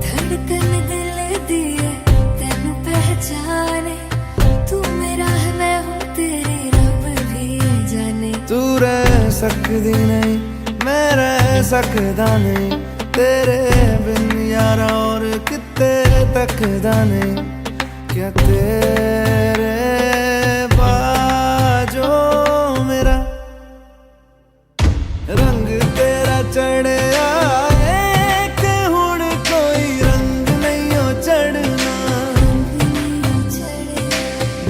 धड़कन दिल दी है तेनू पहचाने तू मेरा है मैं हूँ तेरी रब भी जाने तू रह सकदी नहीं मैं रह सकदा नहीं तेरे बिन यारा और किते तकदा नहीं क्या तेरे बाजो मेरा रंग तेरा चढ़िया है कि हुण कोई रंग नहीं हो चढ़ना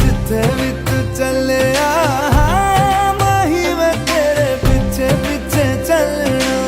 जिथे भी तू चले माही मैं तेरे पीछे पीछे चलना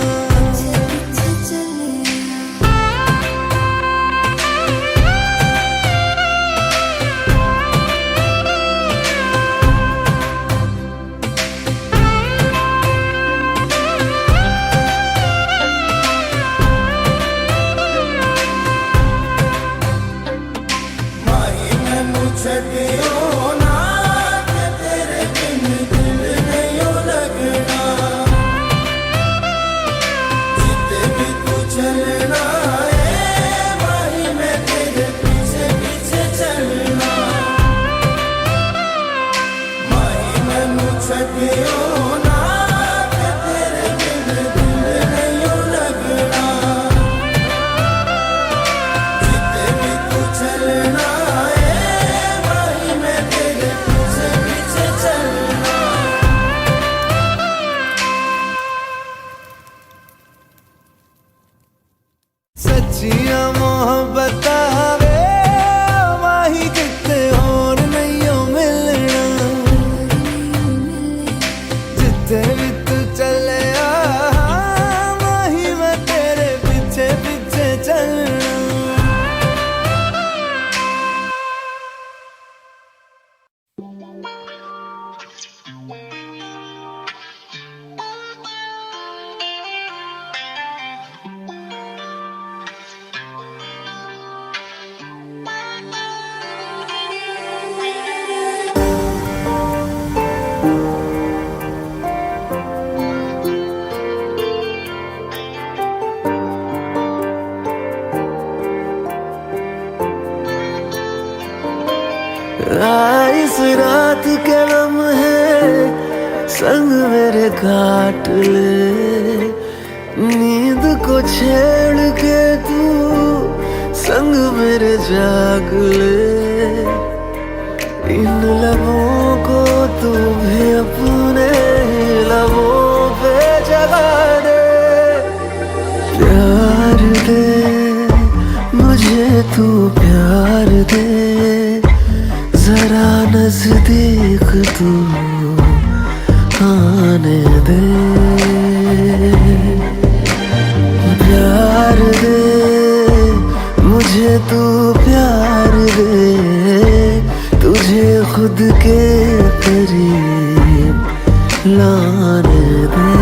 सच्चियां मोहब्बत वे माही किते और नहीं हो मिलना जिथे भी तू चले माही मैं तेरे पीछे पीछे चलना इस रात के लम्हे संग मेरे काट ले नींद को छेड़ के तू संग मेरे जाग ले इन लबों को तू भी अपने लबों पे जगा दे प्यार दे मुझे तू प्यार दे जरा नजदीक तू आने दे प्यार दे मुझे तू प्यार दे तुझे खुद के करीब लाने दे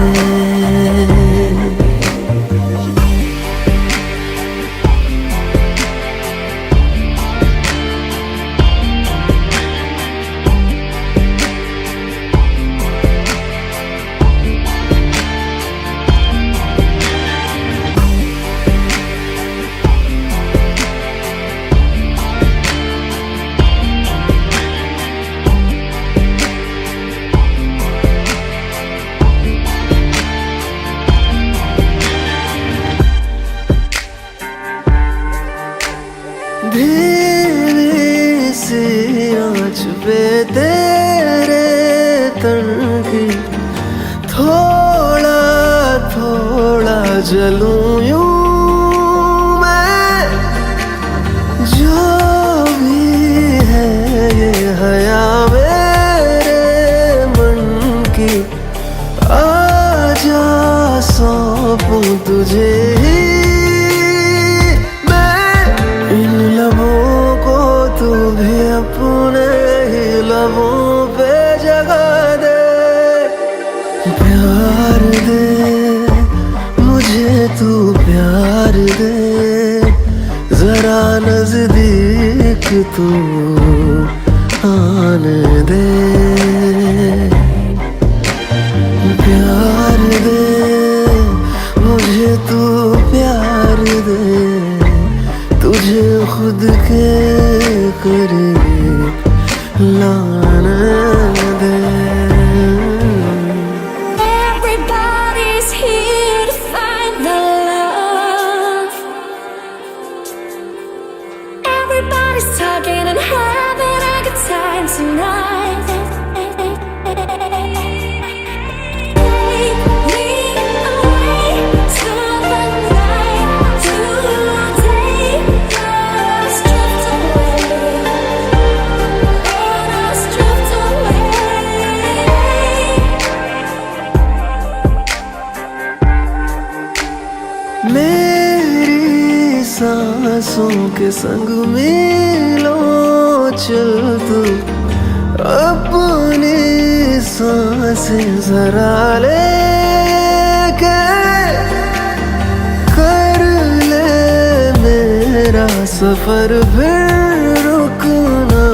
पे तेरे तन की थोड़ा थोड़ा जलूं यूं मैं, जो भी है ये हया मेरे मन की, आजा सौंपूं तुझे ही मैं। इन लबों को तू भी अपने ही लबों पे जगा दे, प्यार दे मुझे तू, प्यार दे जरा नजदीक तू आने दे, प्यार दे मुझे तू, प्यार दे तुझे खुद के करीब लाने दे। Everybody's here to find the love. Everybody's talking and having a good time tonight. Take me away to the night. Today, let's drift away. Let us drift away. मेरी सांसों के संग मिलो चल तू, अपनी सांसें जरा ले के कर ले मेरा सफर, फिर रुकना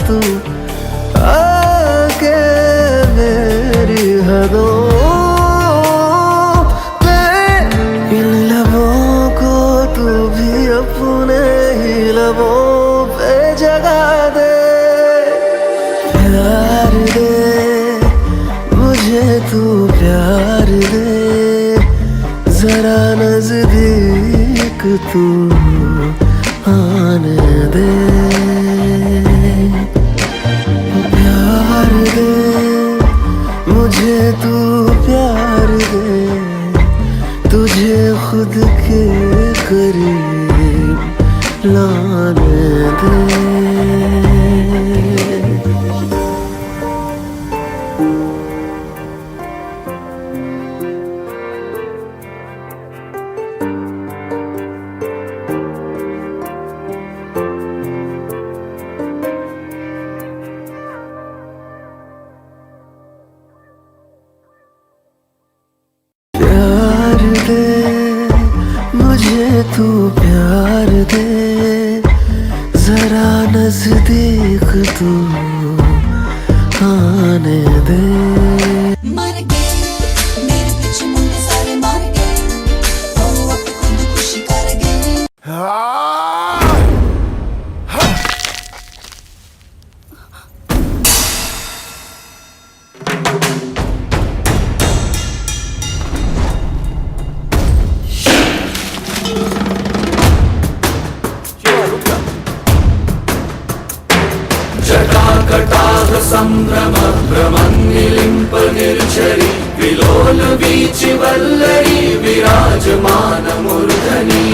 तू आके मेरी हदों में। इन लबों को तू भी अपने ही लबों पे जगा दे, प्यार दे मुझे तू, प्यार दे जरा नजदीक तू आने दे, प्यार दे मुझे तू, प्यार दे तुझे खुद के करीब लाने दे। प्यार दे मुझे तू, प्यार दे जरा नजदीक तू आने दे। मर गए मेरे पीछे मुन्ने सारे मर गए, ओ अब खुदकुशी कर गए। जटाकटाह संभ्रम भ्रमन्निलिम्प निर्झरि, विलोल वीचि वल्लरी विराजमान मूर्धनि।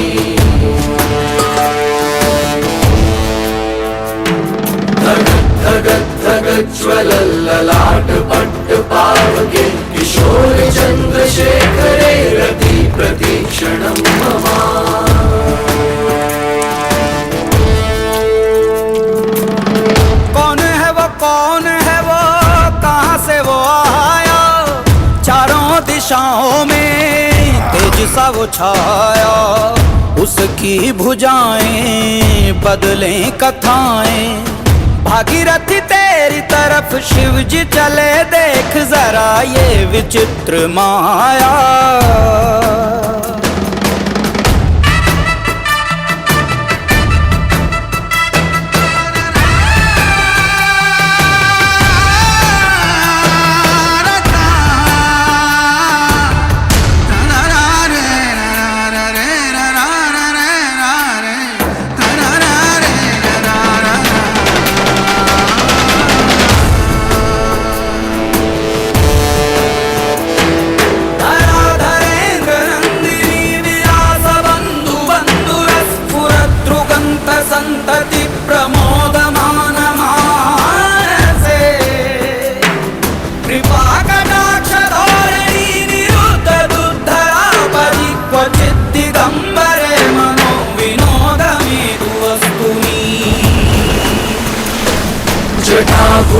धगत् धगत् धगत् ज्वलल्ललाट पट्ट पावके, किशोर चन्द्रशेखरे रति प्रतीक्षणं मम। कौन है वो, कहाँ से वो आया, चारों दिशाओं में तेज सा वो छाया, उसकी भुजाएं बदलें कथाएं, भागीरथी तेरी तरफ शिव जी चले, देख जरा ये विचित्र माया।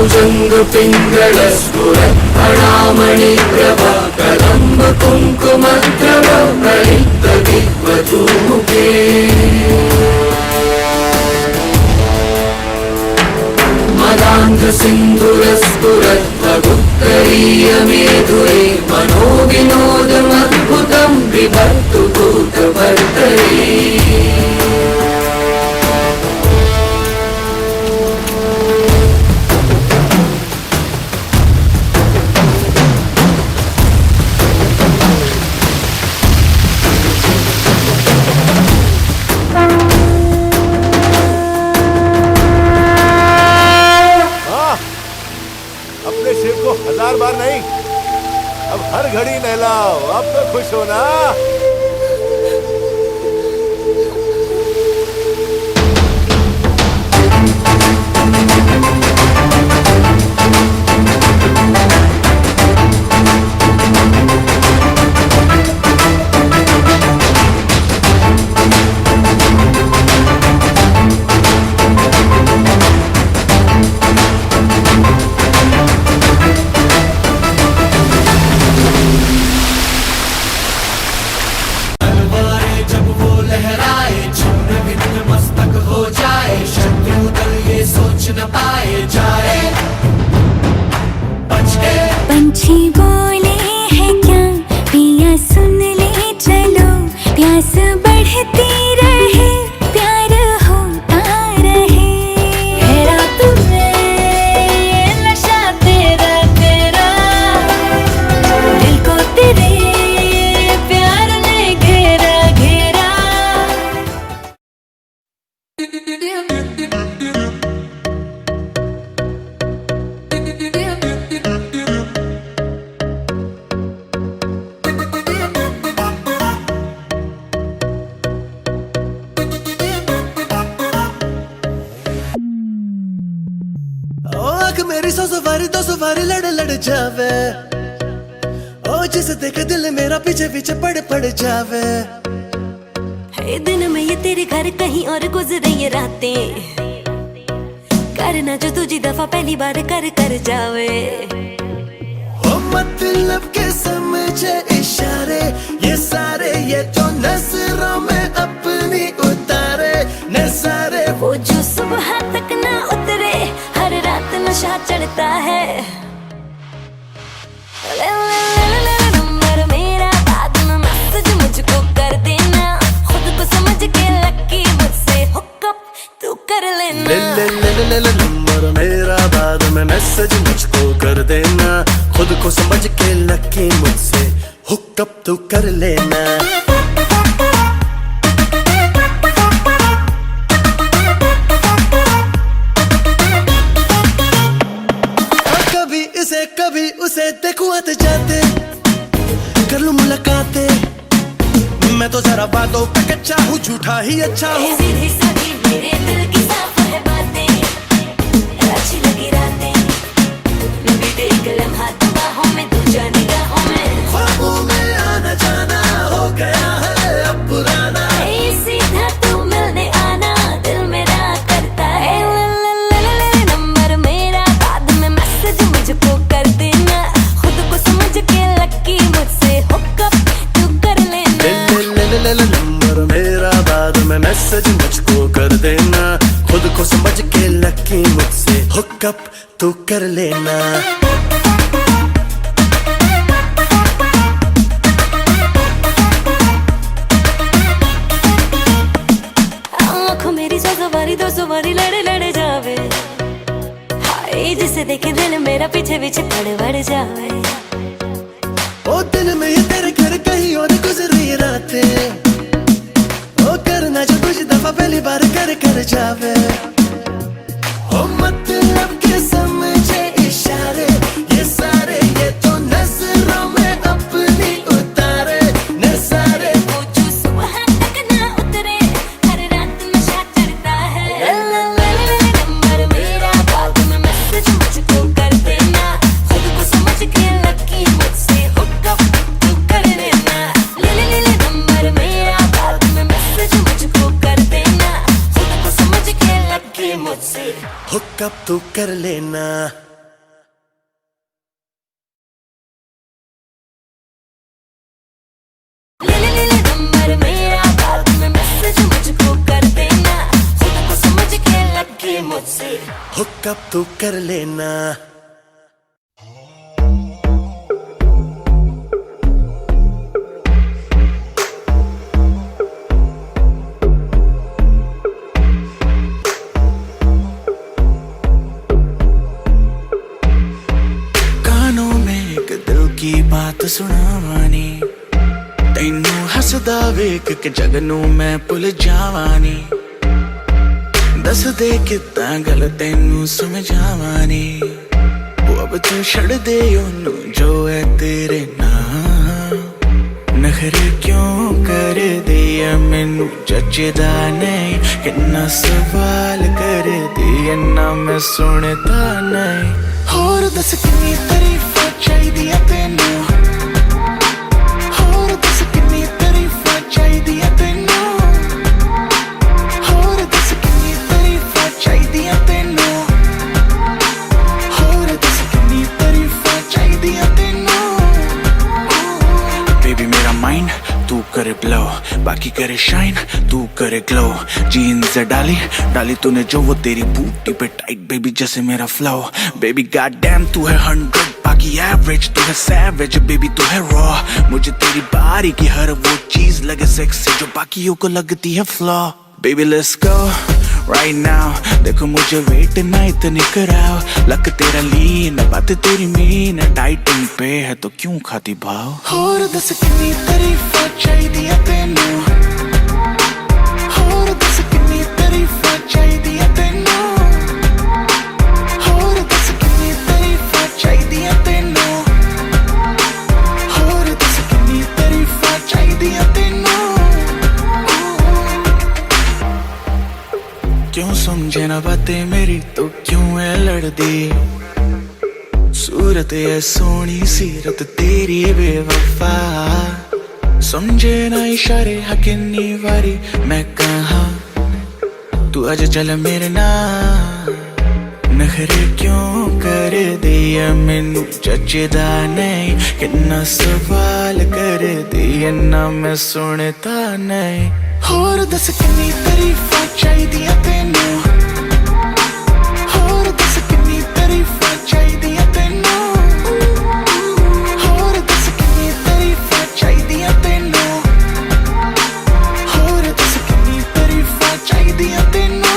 भुजंग पिंगल स्फुरणामणि प्रभा कदम्ब कुंकुम द्रव प्रलिप्त दिग्वधूमुखे मदान्ध सिन्धुरस्फुरद्भगुत्तरीय मेधुरे मनोविनोदमद्भुतं बिभर्तु भूतभर्तरे अपने शिव को 1000 बार नहीं, अब हर घड़ी नहलाओ। अब तो खुश हो ना। पंछी बोले हैं क्या पिया सुन ले चलो प्यास बढ़ती रहे प्यार होता रहे है रात में नशा तेरा तेरा दिल को तेरे प्यार ने घेरा घेरा मेरी 100 सवारी 2 सवारी लड़ लड़ जावे ओ जिसे देखे दिल मेरा पीछे पीछे पड़ जावे है दिन में ये तेरे घर कहीं और गुजरे ये रातें करना जो तुझी दफा पहली बार कर जावे ओ मतलब के समझे इशारे ये सारे ये जो नजरों में अपनी उतारे नजारे वो जो सुबह तक ना उतरे हर रात नशा चढ़ता है नंबर मेरा बाद में मैसेज मुझको कर देना खुद को समझ के लकी मुझसे हुकअप तू कर लेना नंबर मेरा बाद में मैसेज मुझको कर देना खुद को समझ के लकी मुझसे हुकअप तू कर लेना कभी उसे देखूं आते जाते कर लूं मुलाकातें मैं तो जरा बातों पे कच्चा हूँ झूठा ही अच्छा हूँ सीधी सादी मेरे दिल की साफ है बातें अच्छी लगी रातें बीते एक लम्हा बाहों में तू जाने निगाहों में ख्वाबों में आना जाना हो गया है अब पुराना सीधा तू मिलने आना दिल मेरा करता है नंबर मेरा बाद में मैसेज मुझको कर देना खुद को समझ के लकी मुझसे हुकअप तू कर लेना नंबर मेरा बाद में मैसेज मुझको कर देना खुद को समझ के लकी मुझसे हुकअप तू कर लेना आँखों मेरी 100 सवारी 2 सवारी लड़ जावे हाय जिसे देखे दिल मेरा पीछे पीछे पड़ जावे ओ दिल में ये तेरे घर कहीं और गुजरी रातें ओ करना जो कुछ दफा पहली बार कर जावे ओ मतलब के समझे इशारे ये सारे ये तो नजरों में अपनी उतारे नजारे वो जो सुबह तक ना उतरे हर रात नशा चढ़ता है नंबर मेरा बाद में मैसेज मुझको कर देना खुद को समझ के लकी मुझसे हुकअप तू कर लेना नंबर मेरा बाद में मैसेज मुझको कर देना खुद को समझ के लकी मुझसे हुकअप तू कर लेना हुक्कअप तू कर लेना। कानों में एक दिल की बात सुनावानी, तैनू हसदा वेख के जगनू मैं भुल जावानी। दस दे कितना गल तैनू समझावानी, वो अब तू छड़ दे ओनू जो है तेरे नाम। नखरे क्यों कर दिया मैनू जचदा नहीं, कितना सवाल कर दिया ना मैं सुनता नहीं। होर दस कितनी तारीफां चाहिदियां तैनू, होर दस कितनी तारीफां चाहिदियां तैनू, होर दस कितनी तारीफां चाहिदियां तैनू, होर दस कितनी तारीफां चाहिदियां तैनू। बेबी मेरा माइंड तू करे ब्लो, बाकी करे शाइन तू करे ग्लो। जीन्स डाली डाली तूने जो वो तेरी बूटी पे टाइट बेबी जैसे मेरा फ्लो। बेबी गॉड डैम तू है 100 बाकी एवरेज, तू है सैवेज बेबी तू है रॉ। मुझे तेरी बारी की हर वो चीज लगे सेक्सी जो बाकियों को लगती है flaw. Baby let's go right now, देखो मुझे वेट ना इतनी कराओ। लक तेरा लीन बात तेरी मीन, डाइटिंग पे है तो क्यों खाती भाव। होर दस कितनी तारीफां चाहिदियां तैनू, होर दस कितनी तारीफां चाहिदियां तैनू, होर दस कितनी तारीफां चाहिदियां तैनू, होर दस कितनी तारीफां चाहिदियां तैनू। क्यों समझे ना बातें मेरी तो क्यों है लड़दी, सूरत है सोनी सीरत तेरी बेवफा। समझे ना इशारे हकिन्नी वारी मैं कहा, तू आज चल मेरे नाल। नखरे क्यों कर दिया मैनू जचदा नहीं, कितना सवाल कर दिया ना मैं सुनता नहीं। होर दस कितनी तारीफां चाहिदियां तैनू, होर दस कितनी तारीफां चाहिदियां तैनू, होर दस कितनी तारीफां चाहिदियां तैनू, होर दस कितनी तारीफां चाहिदियां तैनू।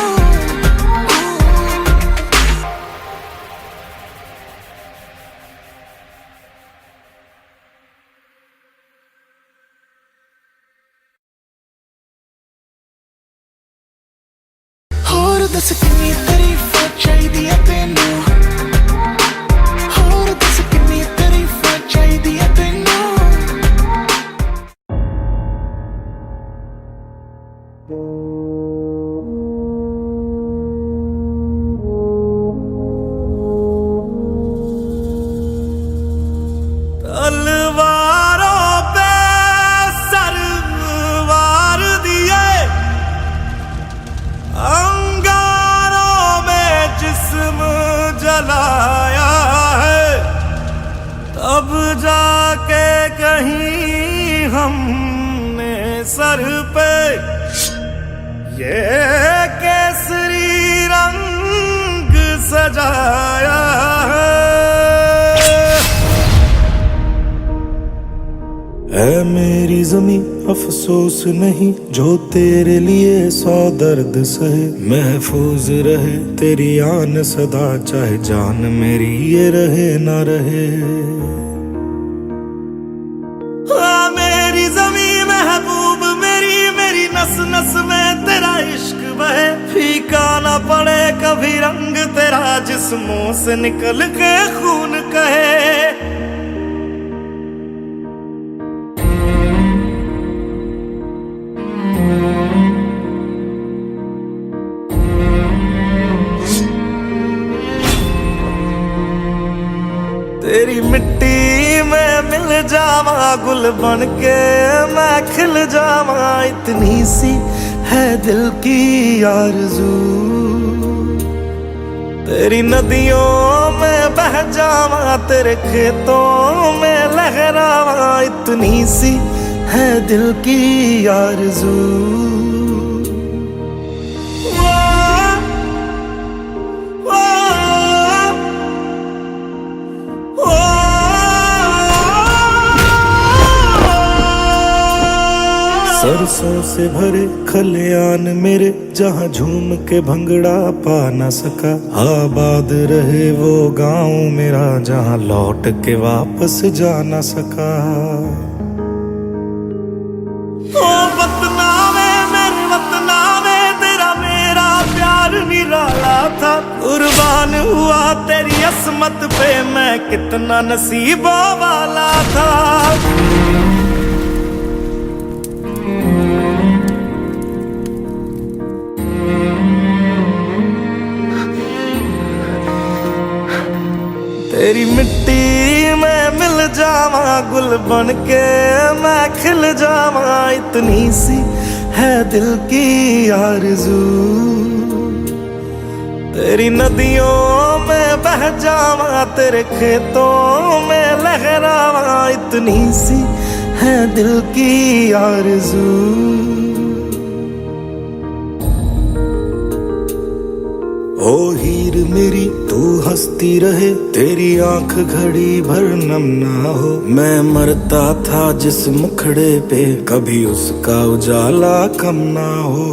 होर दस कितनी तारीफां चाहिदियां तैनू, होर दस कितनी तारीफां चाहिदियां तैनू। तलवारों पे सरवार दिए, अंगारों में जिस्म जलाया है, तब जाके कहीं हमने सर पे ये केसरी रंग सजाया है। ऐ मेरी ज़मीं अफसोस नहीं जो तेरे लिए 100 दर्द सहे। महफूज रहे तेरी आन सदा, चाहे जान मेरी ये रहे ना रहे। मेरी ज़मीं महबूब मेरी, मेरी नस नस में तेरा इश्क बहे। फीका ना पड़े कभी रंग तेरा, जिस्मों से निकल के खून कहे। तेरी मिट्टी में मिल जावा, गुल बन के मैं खिल जावा। इतनी सी है दिल की आरज़ू, तेरी नदियों में बह जावा, तेरे खेतों में लहरावा। इतनी सी है दिल की आरज़ू। सरसों से भरे खलियान मेरे, जहाँ झूम के भंगड़ा पा न सका। आबाद रहे वो गांव मेरा, जहाँ लौट के वापस जा न सका। ओ वतना वे मेरे वतना वे, तेरा मेरा प्यार निराला था। कुर्बान हुआ तेरी असमत पे, मैं कितना नसीबों वाला था। तेरी मिट्टी में मिल जावा, गुल बन के मैं खिल जावा। इतनी सी है दिल की आरज़ू, तेरी नदियों में बह जावा, तेरे खेतों में लहरावा। इतनी सी है दिल की आरज़ू। ओ हीर मेरी तू हंसती रहे, तेरी आंख घड़ी भर नम ना हो। मैं मरता था जिस मुखड़े पे, कभी उसका उजाला कम ना हो।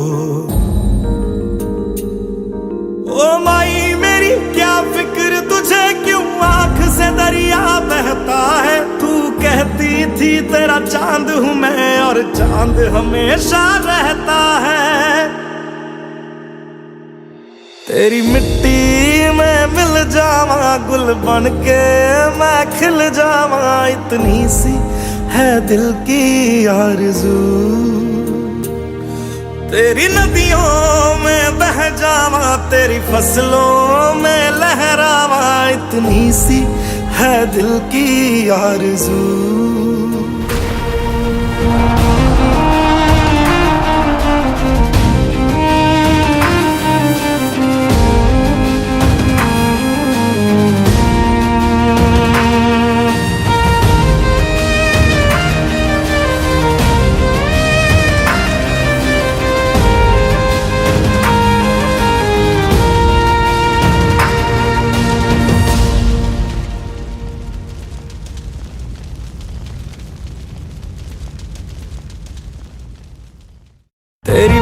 ओ माई मेरी क्या फिक्र तुझे, क्यों आंख से दरिया बहता है। तू कहती थी तेरा चांद हूँ मैं, और चांद हमेशा रहता है। तेरी मिट्टी में मिल जावा, गुल बन के मैं खिल जावा। इतनी सी है दिल की आरज़ू, तेरी नदियों में बह जावा, तेरी फसलों में लहरावा। इतनी सी है दिल की आरज़ू। तेरी